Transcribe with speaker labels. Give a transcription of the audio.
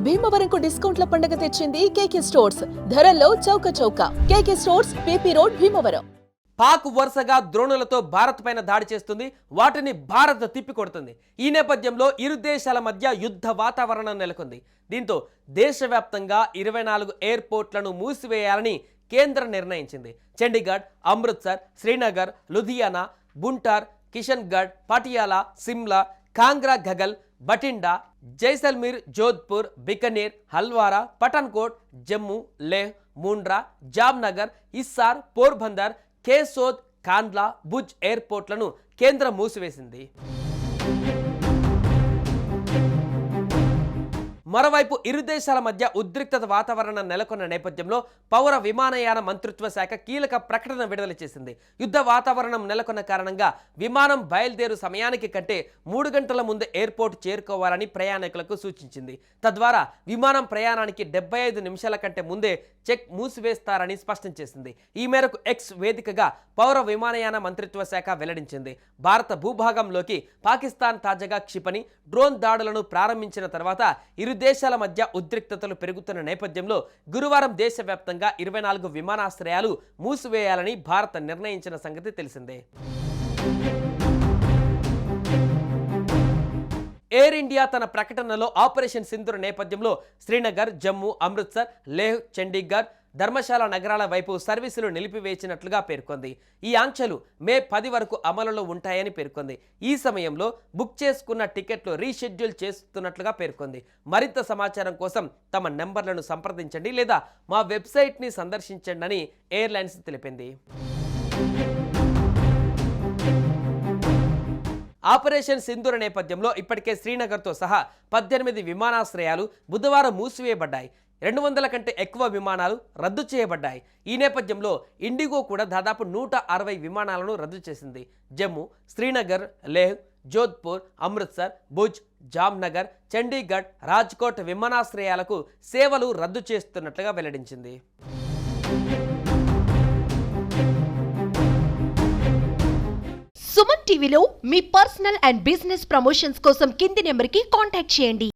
Speaker 1: భీమవరంకు డిస్కౌంట్ల పండుగ తెచ్చింది కేకే స్టోర్స్. ధరల్లో చౌక చౌక. కేకే stores, PP road, Bhimavaram.
Speaker 2: Pak వరుసగా డ్రోన్లతో భారత్ పైన దాడి చేస్తుంది. వాటిని భారత్ తిప్పికొడుతుంది. ఈ నేపథ్యంలో ఇరు దేశాల మధ్య యుద్ధ వాతావరణం నెలకొంది. దీంతో దేశవ్యాప్తంగా 24 ఎయిర్పోర్ట్లను మూసివేయాలని కేంద్రం నిర్ణయించింది. చండీగఢ్, అమృత్సర్, శ్రీనగర్, లుధియానా, బుంటార్, కిషన్గఢ్, పటియాలా, సిమ్లా, కాంగ్రా, ఘగల్, బటిండా, జైసల్మీర్, జోధ్పూర్, బికనేర్, హల్వారా, పఠాన్కోట్, జమ్మూ, లేహ్, ముండ్రా, జామ్నగర్, ఇస్సార్, పోర్బందర్, కేసోద్, కాండ్లా, భుజ్ ఎయిర్పోర్ట్లను కేంద్రం మూసివేసింది. మరోవైపు ఇరు దేశాల మధ్య ఉద్రిక్తత వాతావరణం నెలకొన్న నేపథ్యంలో పౌర విమానయాన మంత్రిత్వ శాఖ కీలక ప్రకటన విడుదల చేసింది. యుద్ధ వాతావరణం నెలకొన్న కారణంగా విమానం బయలుదేరు సమయానికి కంటే 3 గంటల ముందే ఎయిర్పోర్ట్ చేరుకోవాలని ప్రయాణికులకు సూచించింది. తద్వారా విమానం ప్రయాణానికి 75 నిమిషాల కంటే ముందే చెక్ మూసివేస్తారని స్పష్టం చేసింది. ఈ మేరకు ఎక్స్ వేదికగా పౌర విమానయాన మంత్రిత్వ శాఖ వెల్లడించింది. భారత భూభాగంలోకి పాకిస్తాన్ తాజాగా క్షిపణి, డ్రోన్ దాడులను ప్రారంభించిన తర్వాత ఇరు దేశాల మధ్య ఉద్రిక్తతలు పెరుగుతున్న నేపథ్యంలో గురువారం దేశవ్యాప్తంగా 24 విమానాశ్రయాలు మూసివేయాలని భారత్ నిర్ణయించిన సంగతి తెలిసిందే. ఎయిర్ ఇండియా తన ప్రకటనలో ఆపరేషన్ సింధూర్ నేపథ్యంలో శ్రీనగర్, జమ్మూ, అమృత్సర్, లేహ్, చండీగఢ్, ధర్మశాల నగరాల వైపు సర్వీసులు నిలిపివేసినట్లుగా పేర్కొంది. ఈ ఆంక్షలు మే 10 వరకు అమలులో ఉంటాయని పేర్కొంది. ఈ సమయంలో బుక్ చేసుకున్న టికెట్లు రీషెడ్యూల్ చేస్తున్నట్లుగా పేర్కొంది. మరింత సమాచారం కోసం తమ నెంబర్లను సంప్రదించండి లేదా మా వెబ్సైట్ని సందర్శించండి అని ఎయిర్లైన్స్ తెలిపింది. ఆపరేషన్ సింధూర్ నేపథ్యంలో ఇప్పటికే శ్రీనగర్తో సహా 18 విమానాశ్రయాలు బుధవారం మూసివేయబడ్డాయి. 200 కంటే ఎక్కువ విమానాలు రద్దు చేయబడ్డాయి. ఈ నేపథ్యంలో ఇండిగో కూడా దాదాపు 160 విమానాలను రద్దు చేసింది. జమ్మూ, శ్రీనగర్, లేహ్, జోధ్పూర్, అమృత్సర్, భుజ్, జామ్నగర్, చండీగఢ్, రాజ్కోట్ విమానాశ్రయాలకు సేవలు రద్దు చేస్తున్నట్లుగా వెల్లడించింది.
Speaker 3: సుమన్ టీవీలో మీ పర్సనల్ అండ్ బిజినెస్ ప్రమోషన్స్ కోసం కింది నెంబర్కి కాంటాక్ట్ చేయండి.